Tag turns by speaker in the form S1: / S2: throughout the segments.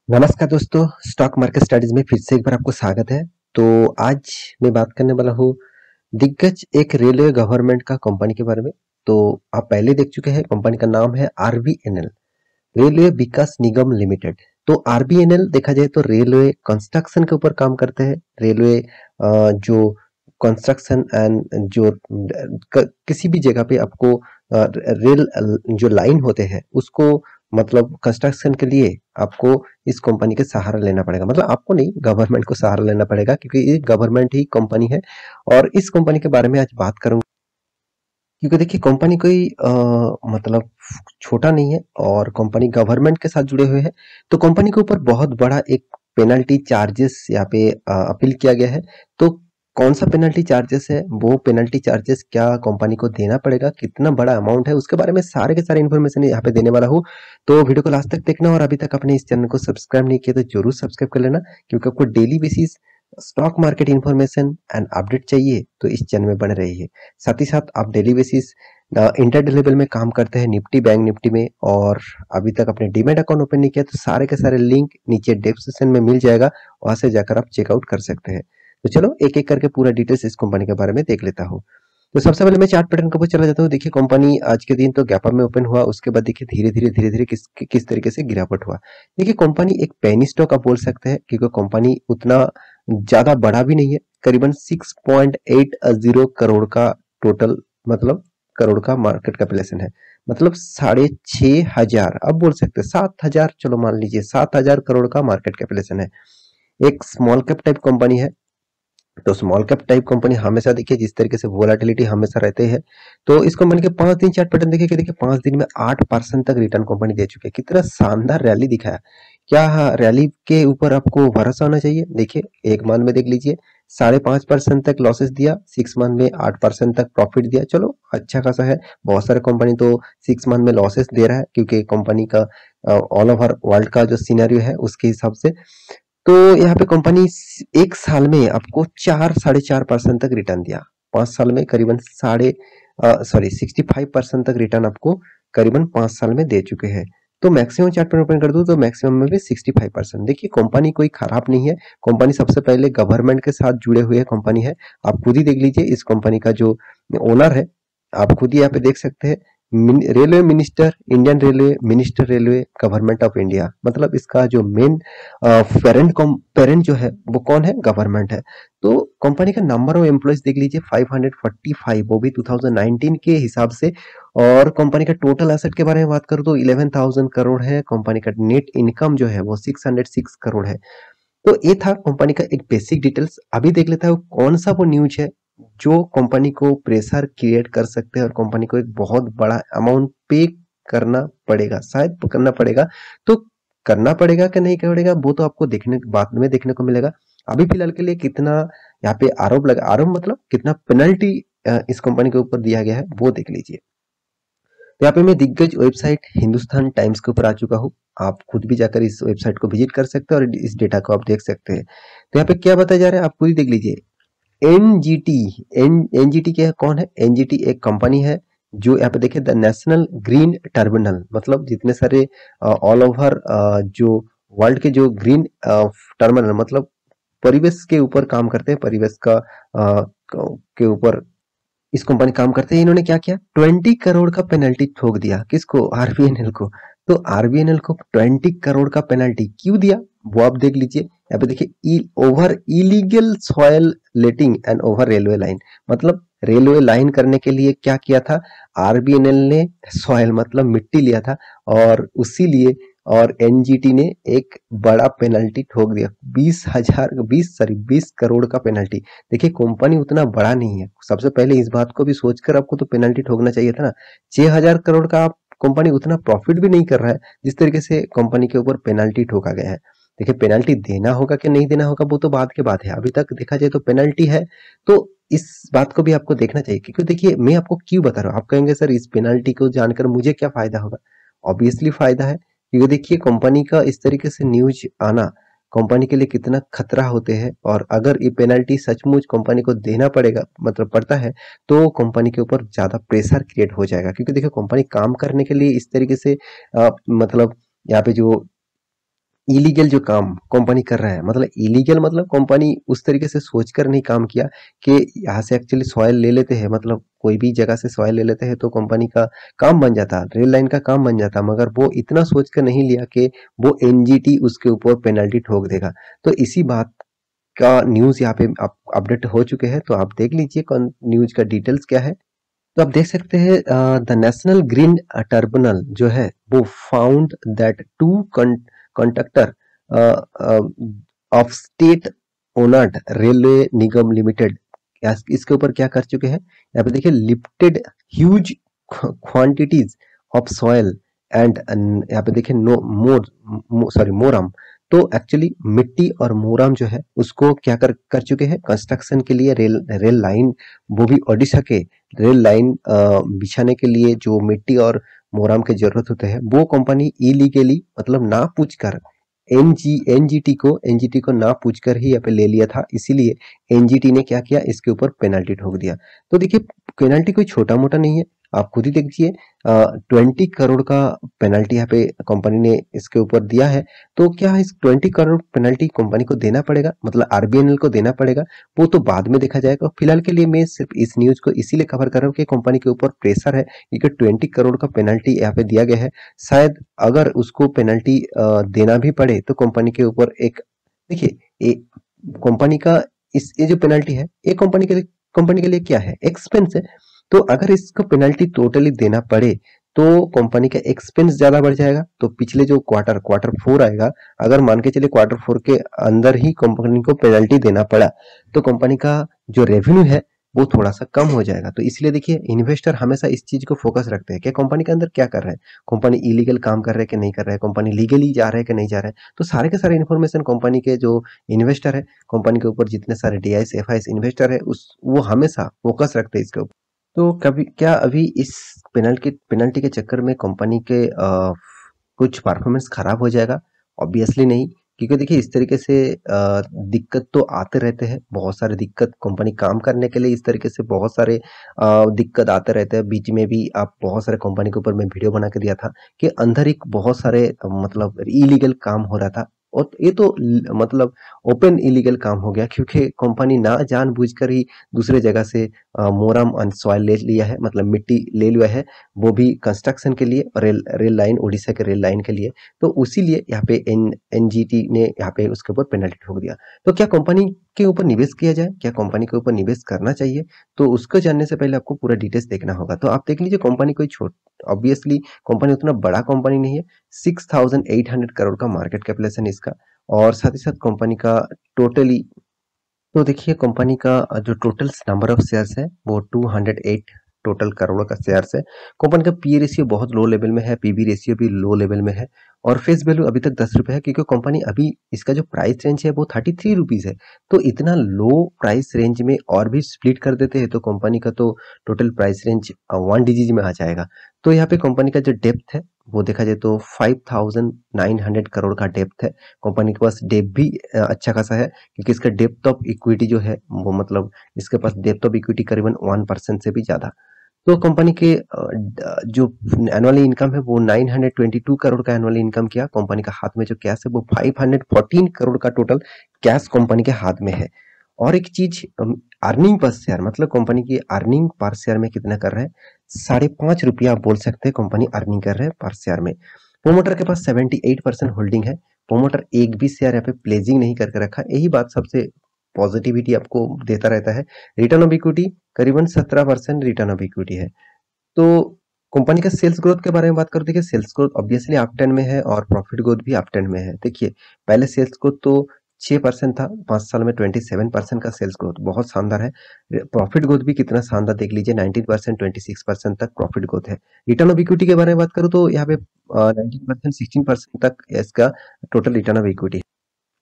S1: नमस्कार दोस्तों, stock market studies में फिर से एक बार आपको स्वागत है। तो आज मैं बात करने वाला हूँ दिग्गज एक रेलवे गवर्नमेंट का कंपनी के बारे में। तो आप पहले देख चुके हैं, कंपनी का नाम है आरबीएनएल, रेलवे विकास निगम लिमिटेड। तो आरबीएनएल देखा जाए तो रेलवे कंस्ट्रक्शन के ऊपर काम करते हैं। रेलवे जो कंस्ट्रक्शन एंड जो किसी भी जगह पे आपको रेल जो लाइन होते हैं उसको मतलब कंस्ट्रक्शन के लिए आपको इस कंपनी का सहारा लेना पड़ेगा। मतलब आपको नहीं, गवर्नमेंट को सहारा लेना पड़ेगा, क्योंकि ये गवर्नमेंट ही कंपनी है। और इस कंपनी के बारे में आज बात करूंगा, क्योंकि देखिए कंपनी कोई मतलब छोटा नहीं है और कंपनी गवर्नमेंट के साथ जुड़े हुए हैं। तो कंपनी के ऊपर बहुत बड़ा एक पेनल्टी चार्जेस यहाँ पे अपील किया गया है। तो कौन सा पेनल्टी चार्जेस है, वो पेनल्टी चार्जेस क्या कंपनी को देना पड़ेगा, कितना बड़ा अमाउंट है, उसके बारे में सारे के सारे इन्फॉर्मेशन यहाँ पे देने वाला हूँ। तो वीडियो को लास्ट तक देखना, और अभी तक आपने इस चैनल को सब्सक्राइब नहीं किया तो जरूर सब्सक्राइब कर लेना, क्योंकि आपको daily basis stock market information and update चाहिए तो इस चैनल में बने रहिए। साथ ही साथ आप डेली बेसिस इंटरडे लेवल में काम करते हैं निफ्टी बैंक निफ्टी में, और अभी तक अपने डीमैट अकाउंट ओपन नहीं किया तो सारे के सारे लिंक नीचे डिस्क्रिप्शन में मिल जाएगा, वहां से जाकर आप चेकआउट कर सकते हैं। तो चलो एक एक करके पूरा डिटेल्स इस कंपनी के बारे में देख लेता हूँ। तो सबसे पहले मैं चार्ट पैटर्न के ऊपर चला जाता हूँ। देखिए कंपनी आज के दिन तो गैप अप में ओपन हुआ, उसके बाद देखिए धीरे धीरे किस तरीके से गिरावट हुआ। देखिए कंपनी एक पेनी स्टॉक आप बोल सकते हैं, क्योंकि कंपनी उतना ज्यादा बड़ा भी नहीं है। करीबन 6.80 करोड़ का टोटल, मतलब करोड़ का मार्केट कैपिटलाइजेशन है। मतलब 6,500, अब बोल सकते हैं 7,000, चलो मान लीजिए 7,000 करोड़ का मार्केट कैपिटलाइजेशन है। एक स्मॉल कैप टाइप कंपनी है। तो स्मॉल कैप टाइप कंपनी हमेशा देखिए जिस तरीके से वोलाटिलिटी हमेशा रहते हैं। तो इस कंपनी के 5 दिन चार्ट पैटर्न देखिए कि देखिए 5 दिन में 8% तक रिटर्न कंपनी दे चुकी है। कितना शानदार रैली दिखाया। क्या रैली के ऊपर आपको भरोसा होना चाहिए। देखिए एक मंथ में देख लीजिए 5.5% तक लॉसेस दिया, 6 मंथ में 8% तक प्रॉफिट दिया। चलो अच्छा खासा है। बहुत सारे कंपनी तो 6 मंथ में लॉसेस दे रहा है, क्योंकि कंपनी का ऑल ओवर वर्ल्ड का जो सिनेरियो है उसके हिसाब से। तो यहाँ पे कंपनी एक साल में आपको 4 साढ़े 4% तक रिटर्न दिया। 5 साल में करीबन 65% तक रिटर्न आपको करीबन 5 साल में दे चुके हैं। तो मैक्सिमम चार्ट पर ओपन कर दूं तो मैक्सिमम में भी 65%। देखिए कंपनी कोई खराब नहीं है। कंपनी सबसे पहले गवर्नमेंट के साथ जुड़े हुए कंपनी है। आप खुद ही देख लीजिए इस कंपनी का जो ओनर है, आप खुद ही यहाँ पे देख सकते हैं। Railway minister, Indian railway minister, railway government of India, मतलब इसका जो मेन पेरेंट जो है वो कौन है, गवर्नमेंट है। तो कंपनी का नंबर ऑफ एम्प्लॉयज देख लीजिए 545, वो भी 2019 के हिसाब से। और कंपनी का टोटल एसेट के बारे में बात करूं तो 11,000 करोड़ है। कंपनी का नेट इनकम जो है वो 606 करोड़ है। तो ये था कंपनी का एक बेसिक डिटेल्स। अभी देख लेता है कौन सा वो न्यूज है जो कंपनी को प्रेशर क्रिएट कर सकते हैं और कंपनी को एक बहुत बड़ा अमाउंट पे करना पड़ेगा, शायद करना पड़ेगा। तो करना पड़ेगा कि नहीं पड़ेगा वो तो आपको देखने बाद में देखने को मिलेगा। अभी फिलहाल के लिए कितना यहाँ पे आरोप लगा, आरोप मतलब कितना पेनल्टी इस कंपनी के ऊपर दिया गया है वो देख लीजिए। तो यहाँ पे मैं दिग्गज वेबसाइट हिंदुस्तान टाइम्स के ऊपर आ चुका हूँ। आप खुद भी जाकर इस वेबसाइट को विजिट कर सकते हैं और इस डेटा को आप देख सकते हैं। तो यहाँ पे क्या बताया जा रहा है आप खुद ही देख लीजिए। एनजीटी, एनजीटी क्या है, कौन है एनजीटी? एक कंपनी है जो यहाँ पे देखिए द नेशनल ग्रीन टर्मिनल, मतलब जितने सारे ऑल ओवर जो वर्ल्ड के जो ग्रीन टर्मिनल, मतलब परिवेश के ऊपर काम करते हैं, परिवेश का के ऊपर इस कंपनी काम करते हैं। इन्होंने क्या किया, 20 करोड़ का पेनल्टी ठोक दिया। किसको, आरबीएनएल को। तो आरबीएनएल को 20 करोड़ का पेनल्टी क्यों दिया वो आप देख लीजिए। यहाँ पे देखिए over illegal soil letting and over railway line, मतलब रेलवे लाइन करने के लिए क्या किया था आरबीएनएल ने, सॉयल मतलब मिट्टी लिया था, और उसी लिए और एनजीटी ने एक बड़ा पेनल्टी ठोक दिया। 20 करोड़ का पेनल्टी। देखिए कंपनी उतना बड़ा नहीं है। सबसे पहले इस बात को भी सोचकर आपको तो पेनल्टी ठोकना चाहिए था ना। 6,000 करोड़ का आप कंपनी उतना प्रॉफिट भी नहीं कर रहा है जिस तरीके से कंपनी के ऊपर पेनल्टी ठोका गया है। देखिए पेनल्टी देना होगा कि नहीं देना होगा वो तो बाद के बात है। अभी तक देखा जाए तो पेनल्टी है, तो इस बात को भी आपको देखना चाहिए। क्योंकि देखिए मैं आपको क्यों बता रहा हूँ, आप कहेंगे सर इस पेनल्टी को जानकर मुझे क्या फायदा होगा। ऑब्वियसली फायदा है, क्योंकि देखिए कंपनी का इस तरीके से न्यूज आना कंपनी के लिए कितना खतरा होते हैं। और अगर ये पेनल्टी सचमुच कंपनी को देना पड़ेगा, मतलब पड़ता है, तो कंपनी के ऊपर ज्यादा प्रेशर क्रिएट हो जाएगा। क्योंकि देखिए कंपनी काम करने के लिए इस तरीके से मतलब यहाँ पे जो इलीगल जो काम कंपनी कर रहा है, मतलब इलीगल मतलब कंपनी उस तरीके से सोचकर नहीं काम किया कि यहाँ से एक्चुअली सॉइल ले लेते हैं, मतलब कोई भी जगह से सॉइल ले लेते हैं तो कंपनी का काम बन जाता, रेल लाइन का काम बन जाता, मगर वो इतना सोच कर नहीं लिया कि वो एनजीटी उसके ऊपर पेनल्टी ठोक देगा। तो इसी बात का न्यूज़ यहाँ पे अपडेट हो चुके हैं, तो आप देख लीजिए न्यूज़ का डिटेल्स क्या है। तो आप देख सकते हैं द नेशनल ग्रीन टर्मिनल जो है वो found that two conductor of state owned railway Nigam limited इसके ऊपर क्या कर चुके हैं, यहाँ पे देखिए lifted huge quantities of soil and यहाँ पे देखिए नो मोर सॉरी मोरम। तो एक्चुअली मिट्टी और मोरम जो है उसको क्या कर चुके हैं कंस्ट्रक्शन के लिए, रेल लाइन, वो भी ओडिशा के रेल लाइन बिछाने के लिए जो मिट्टी और मोरम की जरूरत होते हैं वो कंपनी इलीगली मतलब ना पूछ कर एनजीटी को ना पूछकर ही यहाँ पे ले लिया था, इसीलिए एनजीटी ने क्या किया इसके ऊपर पेनल्टी ठोक दिया। तो देखिए पेनल्टी कोई छोटा मोटा नहीं है, आप खुद ही देखिए 20 करोड़ का पेनल्टी यहाँ पे कंपनी ने इसके ऊपर दिया है। तो क्या इस 20 करोड़ पेनल्टी कंपनी को देना पड़ेगा, मतलब आरबीएनएल को देना पड़ेगा, वो तो बाद में देखा जाएगा। फिलहाल के लिए मैं सिर्फ इस न्यूज को इसीलिए कवर कर रहा हूँ कि कंपनी के ऊपर प्रेशर है, क्योंकि 20 करोड़ का पेनल्टी यहाँ पे दिया गया है। शायद अगर उसको पेनल्टी देना भी पड़े तो कंपनी के ऊपर एक देखिए कंपनी का ये जो पेनल्टी है ये कंपनी के लिए क्या है, एक्सपेंस है। तो अगर इसको पेनल्टी टोटली देना पड़े तो कंपनी का एक्सपेंस ज्यादा बढ़ जाएगा। तो पिछले जो क्वार्टर फोर आएगा, अगर मान के चले क्वार्टर फोर के अंदर ही कंपनी को पेनल्टी देना पड़ा तो कंपनी का जो रेवेन्यू है वो थोड़ा सा कम हो जाएगा। तो इसलिए देखिए इन्वेस्टर हमेशा इस चीज को फोकस रखते हैं कि कंपनी के अंदर क्या कर रहा है, कंपनी इलीगल काम कर रहा है कि नहीं कर रहा है, कंपनी लीगली जा रहा है कि नहीं जा रहा है। तो सारे के सारे इन्फॉर्मेशन कंपनी के जो इन्वेस्टर है, कंपनी के ऊपर जितने सारे डीआईएस एफआईएस इन्वेस्टर है उस वो हमेशा फोकस रखते हैं इसके ऊपर। तो कभी क्या अभी इस पेनल्टी के चक्कर में कंपनी के कुछ परफॉर्मेंस खराब हो जाएगा? ऑब्वियसली नहीं, क्योंकि देखिए इस तरीके से दिक्कत तो आते रहते हैं, बहुत सारे दिक्कत कंपनी काम करने के लिए, इस तरीके से बहुत सारे दिक्कत आते रहते हैं। बीच में भी आप बहुत सारे कंपनी के ऊपर मैं वीडियो बना के दिया था कि अंदर एक बहुत सारे मतलब इलीगल काम हो रहा था, और ये तो मतलब ओपन इलीगल काम हो गया, क्योंकि कंपनी ना जानबूझकर ही दूसरे जगह से मोरम एंड सॉइल ले लिया है, मतलब मिट्टी ले लिया है, वो भी कंस्ट्रक्शन के लिए, रेल लाइन, उड़ीसा के रेल लाइन के लिए। तो उसी लिए यहाँ पे एनजीटी ने यहाँ पे उसके ऊपर पेनल्टी ठोक दिया। तो क्या कंपनी के ऊपर निवेश किया जाए, क्या कंपनी के ऊपर निवेश करना चाहिए? तो उसको जानने से पहले आपको पूरा डिटेल्स देखना होगा। तो आप देख लीजिए कंपनी कोई छोट ऑब्वियसली कंपनी उतना बड़ा कंपनी नहीं है, 6,800 करोड़ का मार्केट कैपिटलाइजेशन इसका, और साथ ही साथ कंपनी का टोटली, तो देखिए कंपनी का जो टोटल नंबर ऑफ शेयर्स है वो 208 टोटल करोड़ का शेयर्स है। कंपनी का पी रेशियो बहुत लो लेवल में है, पीबी रेशियो भी लो लेवल में है, और फेस वैल्यू अभी तक 10 रुपये है, क्योंकि कंपनी अभी इसका जो प्राइस रेंज है वो 33 रुपीज है। तो इतना लो प्राइस रेंज में और भी स्प्लिट कर देते हैं तो कंपनी का तो टोटल प्राइस रेंज 1 डिजिट में आ जाएगा। तो यहाँ पे कंपनी का जो डेप्थ है वो देखा जाए तो 5,900 करोड़ का डेप्थ है। कंपनी के पास डेप्थ भी अच्छा खासा है, क्योंकि इसका डेप्थ ऑफ इक्विटी जो है वो मतलब इसके पास डेप्थ ऑफ इक्विटी करीबन 1% से भी ज्यादा। तो कंपनी के जो एनुअल इनकम है वो 922 करोड़ का एनुअल इनकम किया। कंपनी का हाथ में जो कैश है वो 514 करोड़ का टोटल कैश कंपनी के हाथ में है। और एक चीज, अर्निंग पर शेयर, मतलब कंपनी की अर्निंग पर शेयर में कितना कर रहे हैं, 5.5 रुपया आप बोल सकते हैं कंपनी अर्निंग कर रहे हैं पर शेयर में। प्रोमोटर के पास 78% होल्डिंग है, प्रोमोटर एक भी शेयर यहाँ पे प्लेजिंग नहीं करके रखा, यही बात सबसे पॉजिटिविटी आपको देता रहता है। रिटर्न ऑफ इक्विटी करीबन 17% रिटर्न ऑफ इक्विटी है। तो कंपनी का सेल्स ग्रोथ के बारे में बात करो, देखिए sales growth obviously up trend में है और प्रॉफिट ग्रोथ भी अप ट्रेंड में है। देखिए पहले सेल्स ग्रोथ तो 6% था, 5 साल में 27% का सेल्स ग्रोथ बहुत शानदार है। प्रॉफिट ग्रोथ भी कितना शानदार देख लीजिए, 19%, 26% तक प्रॉफिट ग्रोथ है। रिटर्न ऑफ इक्विटी के बारे में बात करूँ तो यहाँ पे 19%, 16% तक इसका टोटल रिटर्न ऑफ इक्विटी।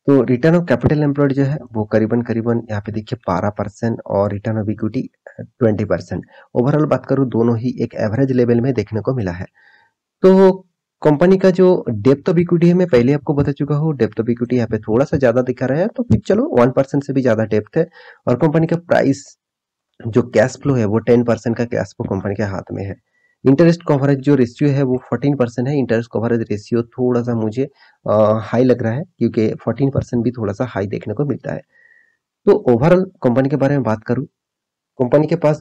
S1: तो रिटर्न ऑफ कैपिटल एम्प्लॉयड जो है वो करीबन करीबन यहाँ पे देखिए 12% और रिटर्न ऑफ इक्विटी 20%। ओवरऑल बात करूँ दोनों ही एक एवरेज लेवल में देखने को मिला है। तो कंपनी का जो डेप्थ ऑफ इक्विटी है मैं पहले आपको बता चुका हूँ, डेप्थ ऑफ इक्विटी यहाँ पे थोड़ा सा ज्यादा दिखा रहा है, तो फिर चलो 1% से भी ज्यादा डेप्थ है। और कंपनी का प्राइस जो कैश फ्लो है वो 10% का कैश फ्लो कंपनी के हाथ में है। इंटरेस्ट कवरेज जो रेशियो है वो 14% है। इंटरेस्ट कवरेज रेशियो थोड़ा सा मुझे हाई लग रहा है, क्योंकि 14% भी थोड़ा सा हाई देखने को मिलता है। तो ओवरऑल कंपनी के बारे में बात करूं, कंपनी के पास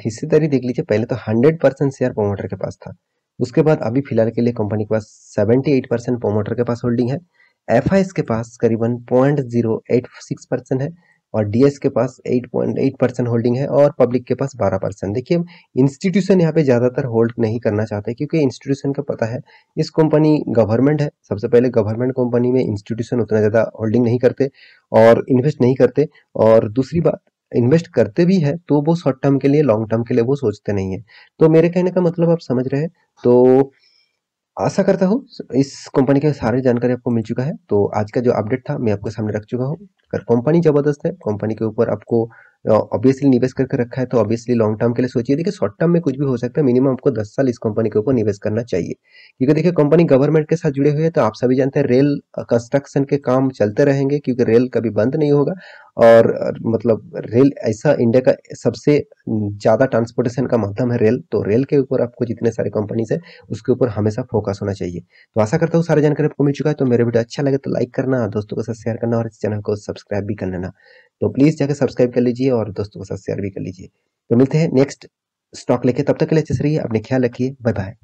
S1: हिस्सेदारी देख लीजिए। पहले तो 100% शेयर प्रोमोटर के पास था, उसके बाद अभी फिलहाल के लिए कंपनी के पास 78% प्रोमोटर के पास होल्डिंग है। एफआईएस के पास करीबन 0.086% है, और डीएस के पास 8.8% होल्डिंग है, और पब्लिक के पास 12%। देखिए, इंस्टीट्यूशन यहाँ पे ज्यादातर होल्ड नहीं करना चाहते, क्योंकि इंस्टीट्यूशन का पता है इस कंपनी गवर्नमेंट है। सबसे पहले गवर्नमेंट कंपनी में इंस्टीट्यूशन उतना ज्यादा होल्डिंग नहीं करते और इन्वेस्ट नहीं करते। और दूसरी बात, इन्वेस्ट करते भी है तो वो शॉर्ट टर्म के लिए, लॉन्ग टर्म के लिए वो सोचते नहीं है। तो मेरे कहने का मतलब आप समझ रहे हैं। तो आशा करता हूँ इस कंपनी के सारी जानकारी आपको मिल चुका है। तो आज का जो अपडेट था मैं आपके सामने रख चुका हूँ। अगर कंपनी जबरदस्त है, कंपनी के ऊपर आपको ऑब्वियसली निवेश करके रखा है, तो ऑब्वियसली लॉन्ग टर्म के लिए सोचिए। देखिए, शॉर्ट टर्म में कुछ भी हो सकता है, मिनिमम आपको 10 साल इस कंपनी के ऊपर निवेश करना चाहिए। क्योंकि देखिए, कंपनी गवर्नमेंट के साथ जुड़े हुए हैं, तो आप सभी जानते हैं रेल कंस्ट्रक्शन के काम चलते रहेंगे, क्योंकि रेल कभी बंद नहीं होगा। और मतलब रेल ऐसा इंडिया का सबसे ज्यादा ट्रांसपोर्टेशन का माध्यम है रेल। तो रेल के ऊपर आपको जितने सारे कंपनीज है उसके ऊपर हमेशा फोकस होना चाहिए। तो आशा करता हूँ सारी जानकारी आपको मिल चुका है। तो मेरे वीडियो अच्छा लगे तो लाइक करना, दोस्तों के साथ शेयर करना, और इस चैनल को सब्सक्राइब भी कर लेना। तो प्लीज जाकर सब्सक्राइब कर लीजिए और दोस्तों के साथ शेयर भी कर लीजिए। तो मिलते हैं नेक्स्ट स्टॉक लेके, तब तक के लिए अच्छे से रहिए, अपने ख्याल रखिए, बाय बाय।